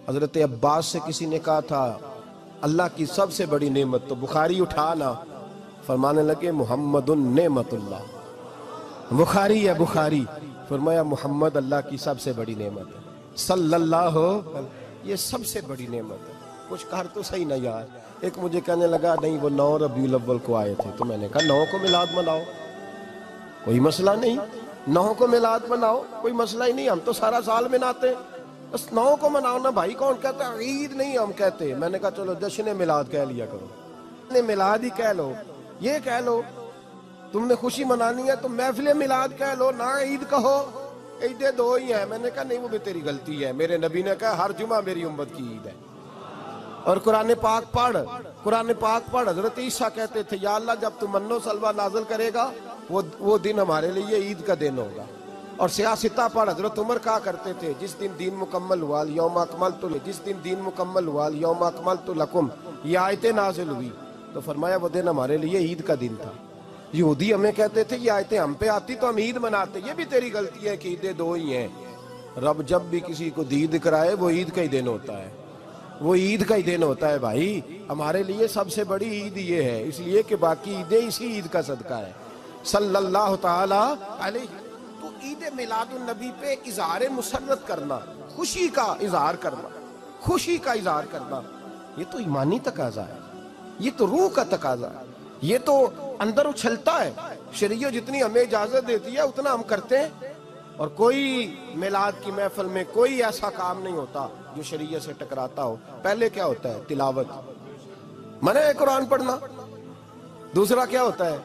حضرت عباس سے کسی نے کہا تھا اللہ کی سب سے بڑی نعمت، تو بخاری اٹھانا، فرمانے لگے محمد نعمت اللہ، بخاری ہے بخاری، فرمایا محمد اللہ کی سب سے بڑی نعمت ہے صلی اللہ، یہ سب سے بڑی نعمت ہے۔ کچھ کر تو صحیح نہ یار۔ ایک مجھے کہنے لگا نہیں وہ 9 ربیع الاول کو آئے تھے، تو میں نے کہا 9 کو میلاد مناؤ، کوئی مسئلہ نہیں، 9 کو میلاد مناؤ، کوئی مسئلہ ہی نہیں، ہم تو سارا سال مناتے ہیں، بس 9 کو مناؤ نا بھائی۔ کون کہتا ہے عید نہیں ہم کہتے؟ میں نے کہا چلو جشن میلاد کہہ لیا کرو، میلاد ہی کہہ لو، یہ کہہ لو، تم نے خوشی منانی ہے تو محفل میلاد کہہ لو، نہ عید کہو، عیدیں 2 ہی ہیں۔ میں نے کہا نہیں وہ بھی تیری غلطی ہے، میرے نبی نے کہا ہر جمعہ میری امت کی عید ہے۔ اور قرآن پاک پڑھ، قرآن پاک پڑھ، حضرت عیسیٰ کہتے تھے یا اللہ جب تو من و سلوہ نازل کرے گا وہ دن ہمارے لیے عید کا دن ہوگا۔ اور سیاستہ پڑھ، حضرت عمر کہا کرتے تھے جس دن دین مکمل ہوا یوم اکملت، جس دن دین مکمل ہوا یوم اکملت لکم، یہ آیتیں نازل ہوئی تو فرمایا وہ دن ہمارے لیے عید کا دن تھا۔ یہودی ہمیں کہتے تھے یہ آیتیں ہم پہ آتی تو ہم عید مناتے، یہ بھی تیری غلطی ہے کہ عیدیں 2 ہی ہیں۔ رب جب بھی کسی کو دید کرائے وہ عید کا ہی دن ہوتا ہے، وہ عید کا ہی دن ہوتا ہے بھائی۔ ہمارے لیے سب سے بڑی عید یہ ہے، اس لیے کہ باقی عیدیں اسی عید کا صدقہ ہے صلی اللہ تعالی علیہ۔ تو عید میلاد النبی پہ اظہار مسرت کرنا، خوشی کا اظہار کرنا، خوشی کا اظہار کرنا، یہ تو ایمانی تقاضا ہے، یہ تو روح کا تقاضا ہے، یہ تو اندر اچھلتا ہے۔ شریعت جتنی ہمیں اجازت دیتی ہے اتنا ہم کرتے ہیں، اور کوئی میلاد کی محفل میں کوئی ایسا کام نہیں ہوتا جو شریعت سے ٹکراتا ہو۔ پہلے کیا ہوتا ہے؟ تلاوت، منع ہے قرآن پڑھنا۔ دوسرا کیا ہوتا ہے؟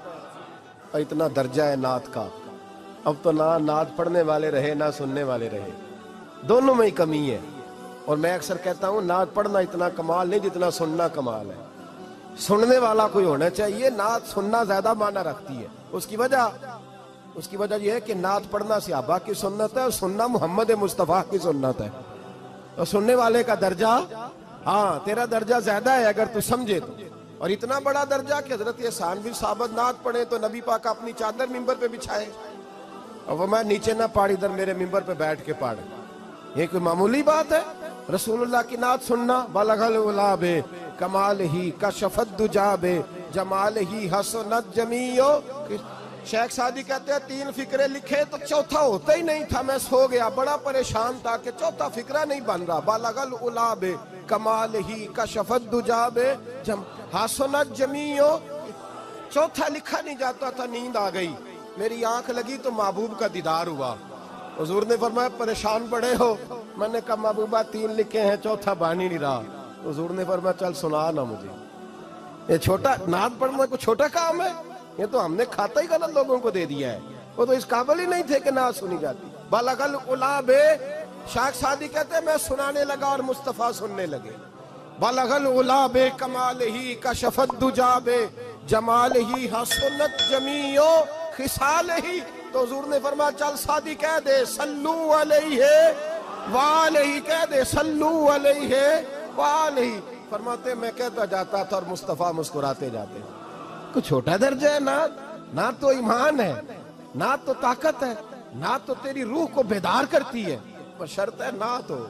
اتنا درجہ ہے نعت کا، اب تو نہ نعت پڑھنے والے رہے نہ سننے والے رہے، دونوں میں ہی کمی ہے۔ اور میں اکثر کہتا ہوں نعت پڑھنا اتنا کمال نہیں جتنا سننا کمال ہے۔ سننے والا کوئی ہونا چاہیے، نعت سننا زیادہ معنی رکھتی ہے۔ اس کی وجہ یہ ہے کہ نعت پڑھنا صحابہ کی سنت ہے اور سننا محمد مصطفیٰ کی سنت ہے، اور سننے والے کا درجہ، ہاں تیرا درجہ زیادہ ہے اگر تو سمجھے تو۔ اور اتنا بڑا درجہ کہ حضرت احسان بن ثابت نعت پڑھے تو نبی پاک اپنی چادر ممبر پہ بچھائے اور وہ میں نیچے نہ پاڑ، ادھر میرے ممبر پہ بیٹھ کے پاڑ، یہ کوئی معمولی بات ہے؟ رسول اللہ کی نعت سننا، بلغ العلا بے کمال ہی کشفت دجا بے جمال ہی حسنت جمیع۔ شیخ سعدی کہتے ہیں 3 فقرے لکھے تو چوتھا ہوتا ہی نہیں تھا، میں سو گیا، بڑا پریشان تھا کہ چوتھا فقرہ نہیں بن رہا۔ بلغ العلا بے کمال ہی کشفت دجا بے حسنت جمیع، چوتھا لکھا نہیں جاتا تھا، نیند آ گئی، میری آنکھ لگی تو محبوب کا دیدار ہوا۔ حضور نے فرمایا پریشان پڑے ہو؟ میں نے کہا محبوبہ 3 لکھے ہیں چوتھا بن ہی نہیں رہا۔ حضور نے فرمایا چل سنا نا مجھے، یہ چھوٹا نعت پڑھنا کوئی چھوٹا کام ہے؟ یہ تو ہم نے کھاتا ہی غلط لوگوں کو دے دیا ہے، وہ تو اس قابل ہی نہیں تھے کہ نعت سنی جاتی۔ بلغ العلا بے، شیخ سعدی کہتے ہیں میں سنانے لگا اور مصطفیٰ سننے لگے۔ بلغ العلا بے کمال ہی کشفت دجا بے جمال ہی حسنت جمیع خصال ہی۔ تو حضور نے فرمایا چل سعدی کہہ دے صلو علیہ وآلہ، کہہ دے صلو علیہ وآلہ۔ فرماتے میں کہتا جاتا تھا اور مصطفیٰ مسکراتے جاتے۔ کوئی چھوٹا درجہ ہے نعت؟ نعت تو ایمان ہے، نعت تو طاقت ہے، نعت تو تیری روح کو بیدار کرتی ہے، پر شرط ہے نعت ہو،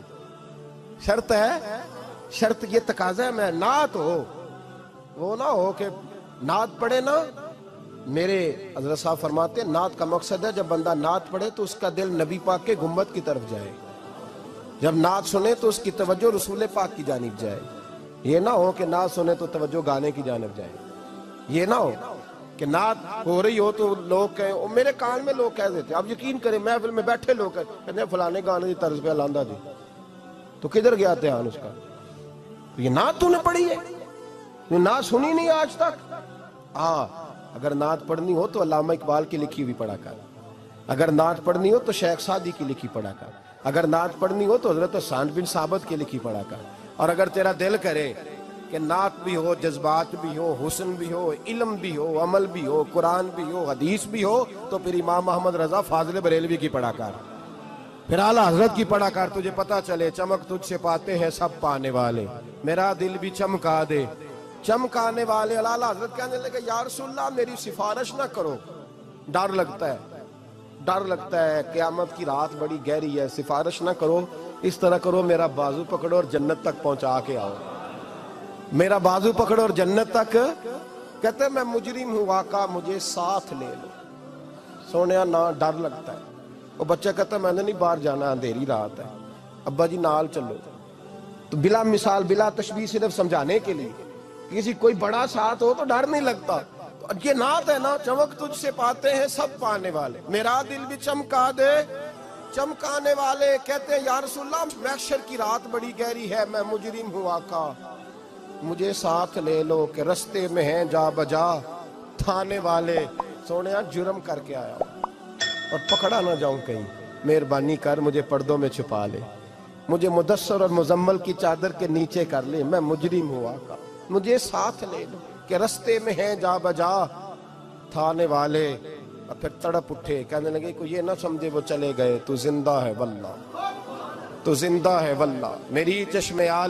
شرط ہے، شرط یہ تقاضا ہے میں نعت ہو، وہ نہ ہو کہ نعت پڑھے نا۔ میرے حضرت صاحب فرماتے ہیں نعت کا مقصد ہے جب بندہ نعت پڑھے تو اس کا دل نبی پاک کے گنبد کی طرف جائے، جب نعت سنے تو اس کی توجہ رسول پاک کی جانب جائے، یہ نہ ہو کہ نعت سنے تو توجہ گانے کی جانب جائے، یہ نہ ہو کہ نعت ہو رہی ہو تو لوگ کہیں، اور میرے کان میں لوگ کہہ دیتے، اب یقین کریں محفل میں بیٹھے لوگ کہتے ہیں فلانے گانے کی طرز پہ لاندہ دی، تو کدھر گیا دھیان اس کا؟ یہ نعت تو نے پڑھی ہے، یہ نعت سنی نہیں آج تک۔ ہاں اگر نعت پڑھنی ہو تو علامہ اقبال کی لکھی ہوئی پڑھا کر، اگر نعت پڑھنی ہو تو شیخ سعدی کی لکھی پڑھا کر، اگر نعت پڑھنی ہو تو حضرت احسان بن ثابت کی لکھی پڑھا کر۔ اور اگر تیرا دل کرے کہ نعت بھی ہو، جذبات بھی ہو، حسن بھی ہو، علم بھی ہو، عمل بھی ہو، قرآن بھی ہو، حدیث بھی ہو، تو پھر امام محمد رضا فاضل بریلوی کی پڑھا کر، پھر اعلیٰ حضرت کی پڑھا کر، تجھے پتا چلے چمک تجھ سے پاتے ہیں سب پانے والے، میرا دل بھی چمکا دے چمکانے والے۔ اعلیٰ حضرت کہنے لگے یا رسول اللہ میری سفارش نہ کرو، ڈر لگتا ہے، ڈر لگتا ہے، قیامت کی رات بڑی گہری ہے، سفارش نہ کرو اس طرح کرو میرا بازو پکڑو اور جنت تک پہنچا کے آؤ، میرا بازو پکڑو اور جنت تک. کہتے میں مجرم ہوں آقا مجھے ساتھ لے لو. سونیا نہ ڈر لگتا ہے. وہ بچہ کہتا ہے میں نے نہیں باہر جانا، اندھیری رات ہے. ابا جی نال چلو. تو بلا مثال بلا تشبیہ صرف سمجھانے کے لیے، کسی کوئی بڑا ساتھ ہو تو ڈر نہیں لگتا. تو یہ نعت ہے نا، چمک تجھ سے پاتے ہیں سب پانے والے، میرا دل بھی چمکا دے چمکانے والے. کہتے ہیں یا رسول اللہ محشر کی رات بڑی گہری ہے، میں مجرم ہوں آقا مجھے ساتھ لے لو کہ رستے میں ہیں جا بجا تھانے والے. سونیا جرم کر کے آیا اور پکڑا نہ جاؤں کہیں، مہربانی کر مجھے پردوں میں چھپا لے، مجھے مدثر اور مزمل کی چادر کے نیچے کر لے، میں مجرم ہوں آقا مجھے ساتھ لے لو کہ رستے میں ہیں جا بجا تھانے والے. اور پھر تڑپ اٹھے، کہنے لگے کوئی یہ نہ سمجھے وہ چلے گئے، تو زندہ ہے واللہ تو زندہ ہے واللہ. میری چشم عالم